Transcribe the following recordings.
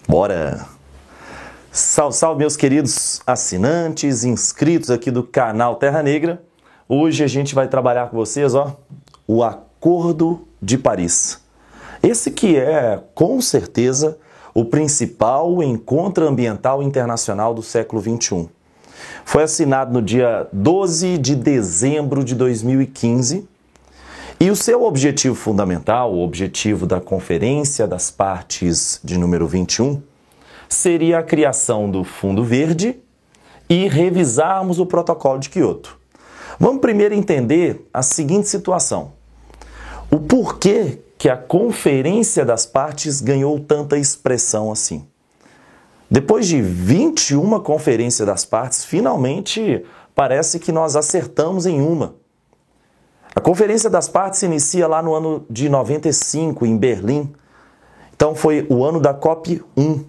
Bora! Salve, salve, meus queridos assinantes, inscritos aqui do canal Terra Negra. Hoje a gente vai trabalhar com vocês, o Acordo de Paris. Esse que é, com certeza, o principal encontro ambiental internacional do século XXI. Foi assinado no dia 12 de dezembro de 2015 e o seu objetivo fundamental, o objetivo da Conferência das Partes de número 21, seria a criação do Fundo Verde e revisarmos o Protocolo de Kyoto. Vamos primeiro entender a seguinte situação. O porquê que a Conferência das Partes ganhou tanta expressão assim. Depois de 21 Conferências das Partes, finalmente parece que nós acertamos em uma. A Conferência das Partes se inicia lá no ano de 95, em Berlim. Então foi o ano da COP1.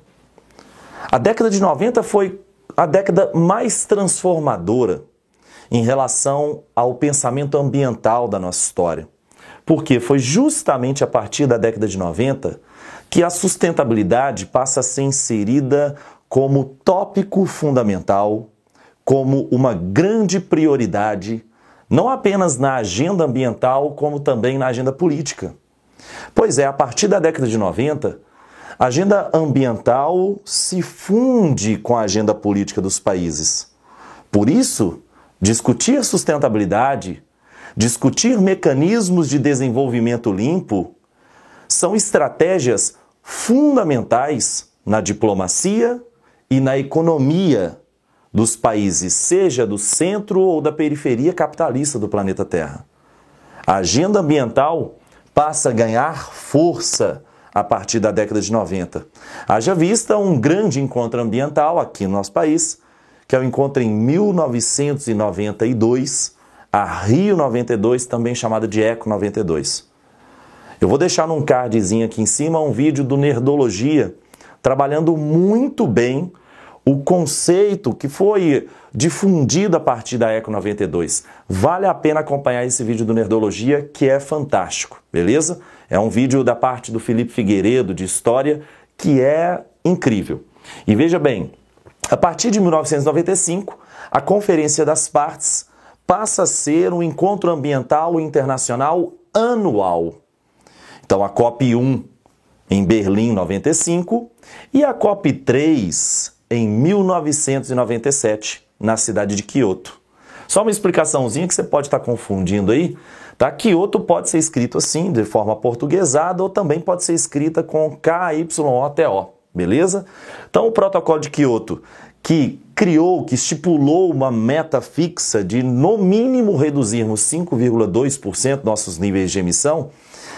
A década de 90 foi a década mais transformadora em relação ao pensamento ambiental da nossa história. Porque foi justamente a partir da década de 90 que a sustentabilidade passa a ser inserida como tópico fundamental, como uma grande prioridade, não apenas na agenda ambiental, como também na agenda política. Pois é, a partir da década de 90, a agenda ambiental se funde com a agenda política dos países. Por isso, discutir sustentabilidade, discutir mecanismos de desenvolvimento limpo, são estratégias fundamentais na diplomacia e na economia dos países, seja do centro ou da periferia capitalista do planeta Terra. A agenda ambiental passa a ganhar força a partir da década de 90. Haja vista um grande encontro ambiental aqui no nosso país, que é o encontro em 1992, a Rio 92, também chamada de Eco 92. Eu vou deixar num cardzinho aqui em cima um vídeo do Nerdologia, trabalhando muito bem o conceito que foi difundido a partir da Eco 92. Vale a pena acompanhar esse vídeo do Nerdologia, que é fantástico, beleza? É um vídeo da parte do Felipe Figueiredo, de História, que é incrível. E veja bem, a partir de 1995, a Conferência das Partes passa a ser um encontro ambiental internacional anual. Então, a COP1 em Berlim, 95, e a COP3 em 1997, na cidade de Kyoto. Só uma explicaçãozinha que você pode estar confundindo aí, tá? Kyoto pode ser escrito assim, de forma portuguesada, ou também pode ser escrita com K-Y-O-T-O, beleza? Então, o Protocolo de Kyoto, que estipulou uma meta fixa de, no mínimo, reduzirmos 5,2% nossos níveis de emissão,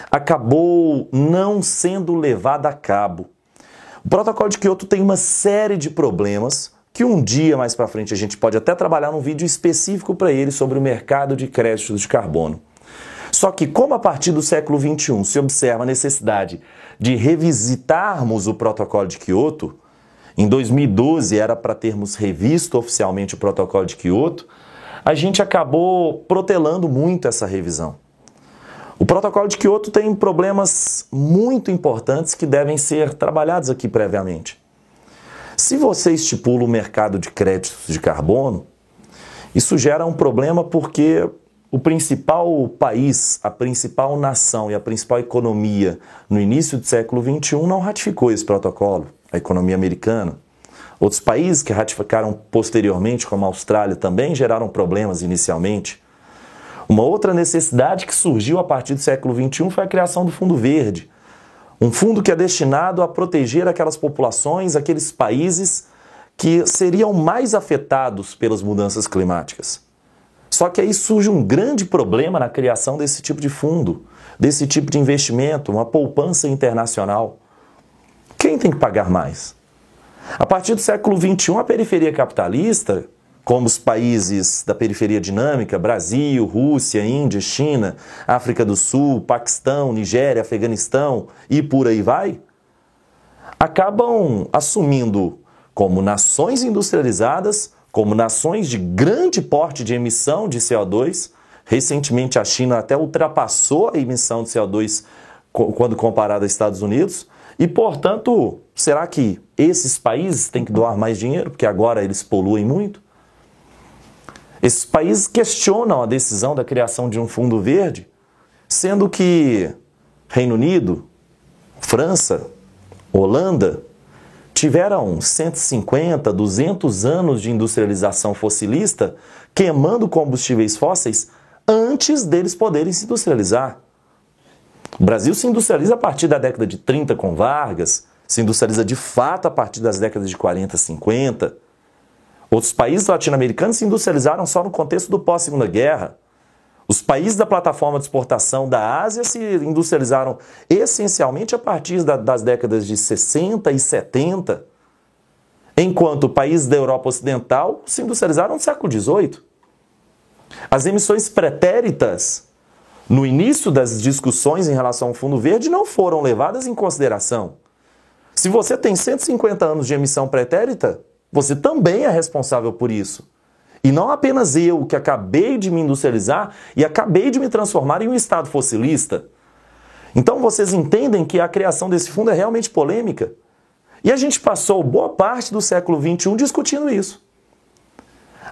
acabou não sendo levado a cabo. O Protocolo de Kyoto tem uma série de problemas que um dia mais para frente a gente pode até trabalhar num vídeo específico para ele sobre o mercado de créditos de carbono. Só que como a partir do século XXI se observa a necessidade de revisitarmos o Protocolo de Kyoto, em 2012 era para termos revisto oficialmente o Protocolo de Kyoto, a gente acabou protelando muito essa revisão. O Protocolo de Kyoto tem problemas muito importantes que devem ser trabalhados aqui previamente. Se você estipula o mercado de créditos de carbono, isso gera um problema porque o principal país, a principal nação e a principal economia no início do século XXI não ratificou esse protocolo, a economia americana. Outros países que ratificaram posteriormente, como a Austrália, também geraram problemas inicialmente. Uma outra necessidade que surgiu a partir do século XXI foi a criação do Fundo Verde. Um fundo que é destinado a proteger aquelas populações, aqueles países que seriam mais afetados pelas mudanças climáticas. Só que aí surge um grande problema na criação desse tipo de fundo, desse tipo de investimento, uma poupança internacional. Quem tem que pagar mais? A partir do século XXI, a periferia capitalista, como os países da periferia dinâmica, Brasil, Rússia, Índia, China, África do Sul, Paquistão, Nigéria, Afeganistão e por aí vai, acabam assumindo como nações industrializadas, como nações de grande porte de emissão de CO2. Recentemente a China até ultrapassou a emissão de CO2 quando comparada aos Estados Unidos. E, portanto, será que esses países têm que doar mais dinheiro, porque agora eles poluem muito. Esses países questionam a decisão da criação de um fundo verde, sendo que Reino Unido, França, Holanda tiveram 150, 200 anos de industrialização fossilista, queimando combustíveis fósseis antes deles poderem se industrializar. O Brasil se industrializa a partir da década de 30 com Vargas, se industrializa de fato a partir das décadas de 40, 50. Outros países latino-americanos se industrializaram só no contexto do pós-Segunda Guerra. Os países da plataforma de exportação da Ásia se industrializaram essencialmente a partir das décadas de 60 e 70, enquanto países da Europa Ocidental se industrializaram no século XVIII. As emissões pretéritas, no início das discussões em relação ao Fundo Verde, não foram levadas em consideração. Se você tem 150 anos de emissão pretérita, você também é responsável por isso. E não apenas eu, que acabei de me industrializar e acabei de me transformar em um estado fossilista. Então vocês entendem que a criação desse fundo é realmente polêmica. E a gente passou boa parte do século XXI discutindo isso.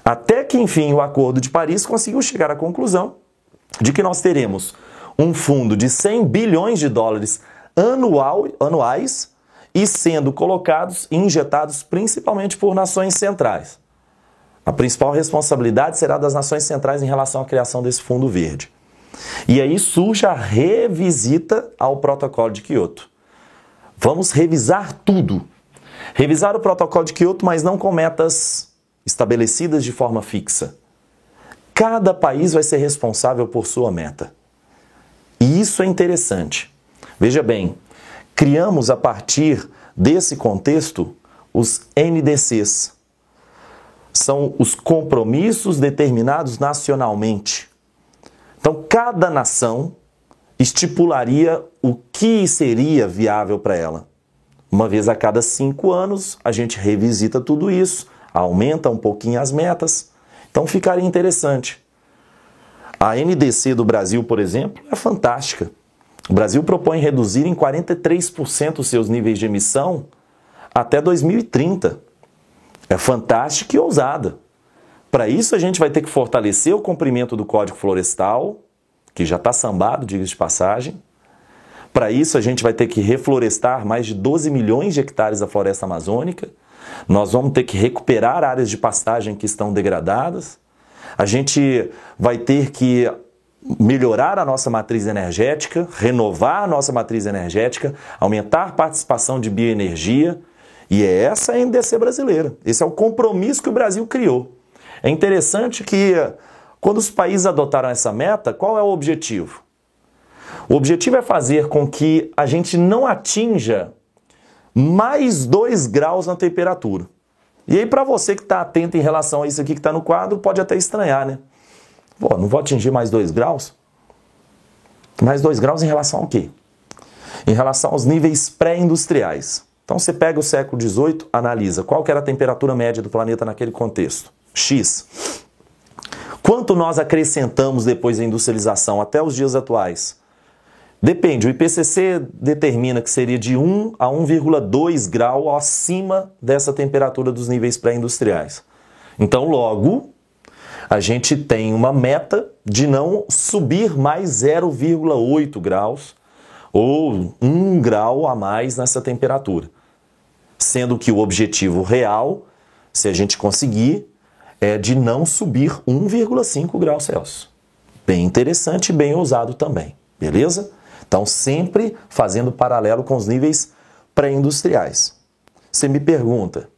Até que, enfim, o Acordo de Paris conseguiu chegar à conclusão de que nós teremos um fundo de 100 bilhões de dólares anuais e sendo colocados e injetados principalmente por nações centrais. A principal responsabilidade será das nações centrais em relação à criação desse fundo verde. E aí surge a revisita ao protocolo de Kyoto. Vamos revisar tudo. Revisar o protocolo de Kyoto, mas não com metas estabelecidas de forma fixa. Cada país vai ser responsável por sua meta. E isso é interessante. Veja bem, criamos a partir desse contexto os NDCs. São os compromissos determinados nacionalmente. Então, cada nação estipularia o que seria viável para ela. Uma vez a cada 5 anos, a gente revisita tudo isso, aumenta um pouquinho as metas. Então, ficaria interessante. A NDC do Brasil, por exemplo, é fantástica. O Brasil propõe reduzir em 43% os seus níveis de emissão até 2030. É fantástica e ousada. Para isso, a gente vai ter que fortalecer o cumprimento do Código Florestal, que já está sambado, diga-se de passagem. Para isso, a gente vai ter que reflorestar mais de 12 milhões de hectares da floresta amazônica. Nós vamos ter que recuperar áreas de pastagem que estão degradadas. A gente vai ter que melhorar a nossa matriz energética, renovar a nossa matriz energética, aumentar a participação de bioenergia. E é essa a NDC brasileira. Esse é o compromisso que o Brasil criou. É interessante que, quando os países adotaram essa meta, qual é o objetivo? O objetivo é fazer com que a gente não atinja mais 2 graus na temperatura. E aí, para você que está atento em relação a isso aqui que está no quadro, pode até estranhar, né? Pô, não vou atingir mais 2 graus? Mais 2 graus em relação ao quê? Em relação aos níveis pré-industriais. Então você pega o século XVIII, analisa qual que era a temperatura média do planeta naquele contexto. X. Quanto nós acrescentamos depois da industrialização até os dias atuais? Depende, o IPCC determina que seria de 1 a 1,2 grau acima dessa temperatura dos níveis pré-industriais. Então, logo, a gente tem uma meta de não subir mais 0,8 graus ou 1 grau a mais nessa temperatura. Sendo que o objetivo real, se a gente conseguir, é de não subir 1,5 graus Celsius. Bem interessante e bem ousado também, beleza? Então, sempre fazendo paralelo com os níveis pré-industriais. Você me pergunta,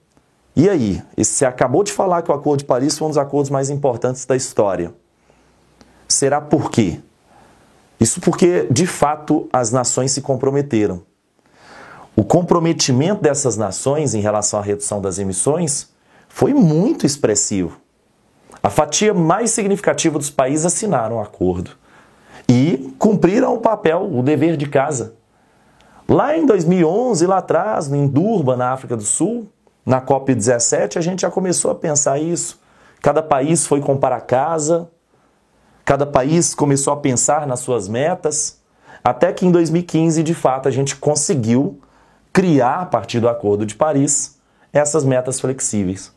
e aí? Você acabou de falar que o Acordo de Paris foi um dos acordos mais importantes da história. Será por quê? Isso porque, de fato, as nações se comprometeram. O comprometimento dessas nações em relação à redução das emissões foi muito expressivo. A fatia mais significativa dos países assinaram o acordo e cumpriram o papel, o dever de casa. Lá em 2011, lá atrás, em Durban, na África do Sul, na COP17, a gente já começou a pensar isso. Cada país foi comprar a casa, cada país começou a pensar nas suas metas, até que em 2015, de fato, a gente conseguiu criar, a partir do Acordo de Paris, essas metas flexíveis.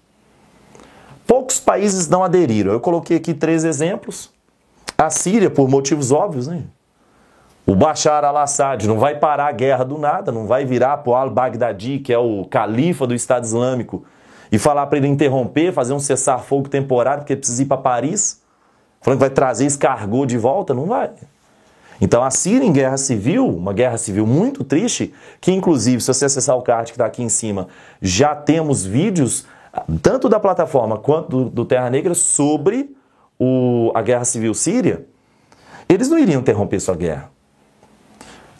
Poucos países não aderiram. Eu coloquei aqui 3 exemplos. A Síria, por motivos óbvios, né? O Bashar al-Assad não vai parar a guerra do nada, não vai virar para o al-Baghdadi, que é o califa do Estado Islâmico, e falar para ele interromper, fazer um cessar-fogo temporário, porque precisa ir para Paris, falando que vai trazer escargot de volta, não vai. Então a Síria em guerra civil, uma guerra civil muito triste, que inclusive, se você acessar o card que está aqui em cima, já temos vídeos, tanto da plataforma quanto do Terra Negra, sobre a guerra civil síria. Eles não iriam interromper sua guerra.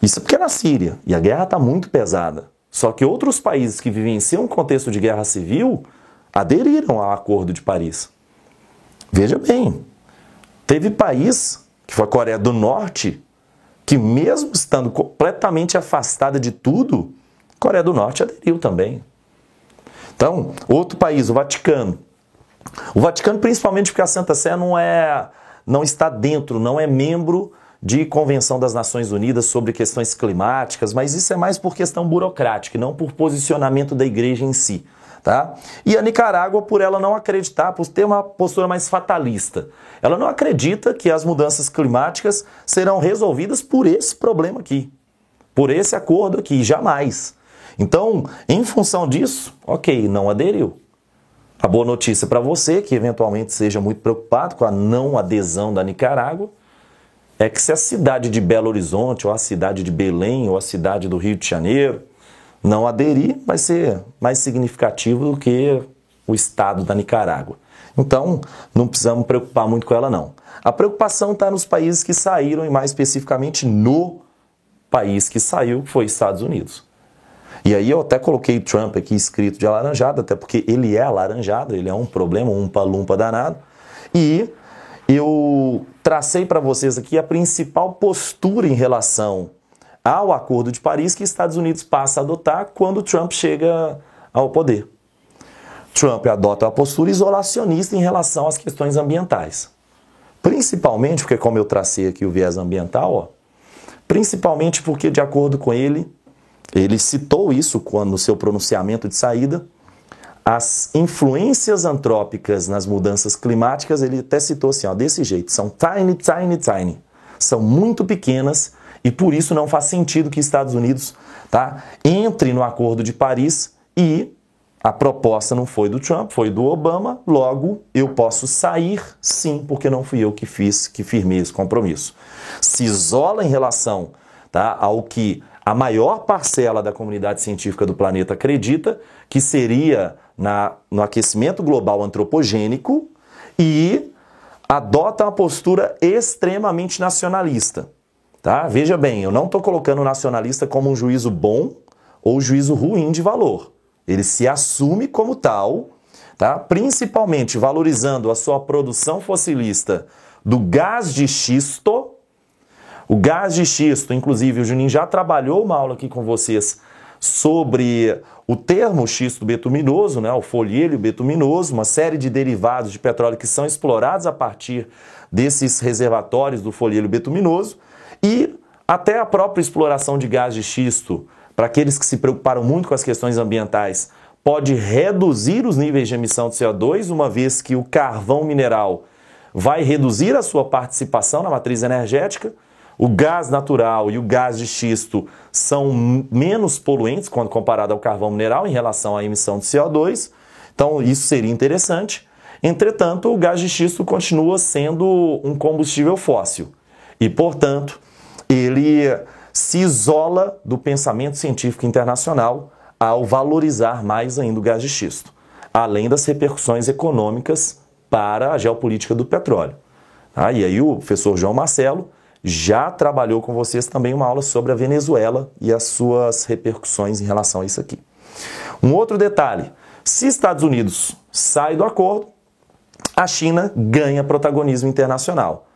Isso é porque é na Síria, e a guerra está muito pesada. Só que outros países que vivenciam um contexto de guerra civil aderiram ao Acordo de Paris. Veja bem, teve país, que foi a Coreia do Norte, que mesmo estando completamente afastada de tudo, a Coreia do Norte aderiu também. Então, outro país, o Vaticano. O Vaticano, principalmente porque a Santa Sé não está dentro, não é membro de Convenção das Nações Unidas sobre questões climáticas, mas isso é mais por questão burocrática, não por posicionamento da igreja em si. Tá? E a Nicarágua, por ela não acreditar, por ter uma postura mais fatalista. Ela não acredita que as mudanças climáticas serão resolvidas por esse problema aqui, por esse acordo aqui, jamais. Então, em função disso, ok, não aderiu. A boa notícia para você, que eventualmente seja muito preocupado com a não adesão da Nicarágua, é que se a cidade de Belo Horizonte, ou a cidade de Belém, ou a cidade do Rio de Janeiro não aderir, vai ser mais significativo do que o estado da Nicarágua. Então, não precisamos preocupar muito com ela, não. A preocupação está nos países que saíram, e mais especificamente no país que saiu, que foi Estados Unidos. E aí eu até coloquei Trump aqui escrito de alaranjado, até porque ele é alaranjado, ele é um problema, um umpa-lumpa danado. E eu tracei para vocês aqui a principal postura em relação ao Acordo de Paris que Estados Unidos passa a adotar quando Trump chega ao poder. Trump adota uma postura isolacionista em relação às questões ambientais. Principalmente porque, como eu tracei aqui o viés ambiental, principalmente porque, de acordo com ele citou isso no seu pronunciamento de saída, as influências antrópicas nas mudanças climáticas, ele até citou assim, desse jeito, são tiny, tiny, tiny. São muito pequenas e por isso não faz sentido que Estados Unidos entre no Acordo de Paris e a proposta não foi do Trump, foi do Obama, logo eu posso sair sim, porque não fui eu que firmei esse compromisso. Se isola em relação ao que a maior parcela da comunidade científica do planeta acredita, que seria no aquecimento global antropogênico, e adota uma postura extremamente nacionalista. Tá? Veja bem, eu não estou colocando o nacionalista como um juízo bom ou juízo ruim de valor. Ele se assume como tal, tá? Principalmente valorizando a sua produção fossilista do gás de xisto. O gás de xisto, inclusive, o Juninho já trabalhou uma aula aqui com vocês sobre o termo xisto betuminoso, o folhêlio betuminoso, uma série de derivados de petróleo que são explorados a partir desses reservatórios do folhêlio betuminoso, e até a própria exploração de gás de xisto, para aqueles que se preocuparam muito com as questões ambientais, pode reduzir os níveis de emissão de CO2, uma vez que o carvão mineral vai reduzir a sua participação na matriz energética. O gás natural e o gás de xisto são menos poluentes quando comparado ao carvão mineral em relação à emissão de CO2. Então, isso seria interessante. Entretanto, o gás de xisto continua sendo um combustível fóssil. E, portanto, ele se isola do pensamento científico internacional ao valorizar mais ainda o gás de xisto, além das repercussões econômicas para a geopolítica do petróleo. E aí o professor João Marcelo já trabalhou com vocês também uma aula sobre a Venezuela e as suas repercussões em relação a isso aqui. Um outro detalhe, se Estados Unidos sai do acordo, a China ganha protagonismo internacional.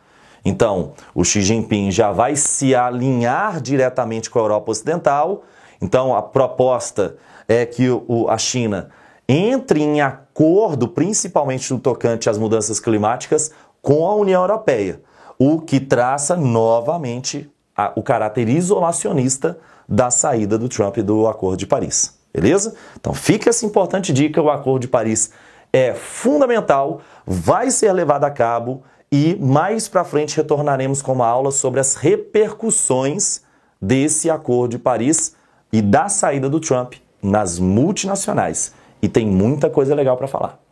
Então, o Xi Jinping já vai se alinhar diretamente com a Europa Ocidental. Então, a proposta é que a China entre em acordo, principalmente no tocante às mudanças climáticas, com a União Europeia, o que traça novamente o caráter isolacionista da saída do Trump do Acordo de Paris. Beleza? Então fica essa importante dica, o Acordo de Paris é fundamental, vai ser levado a cabo e mais para frente retornaremos com uma aula sobre as repercussões desse Acordo de Paris e da saída do Trump nas multinacionais. E tem muita coisa legal para falar.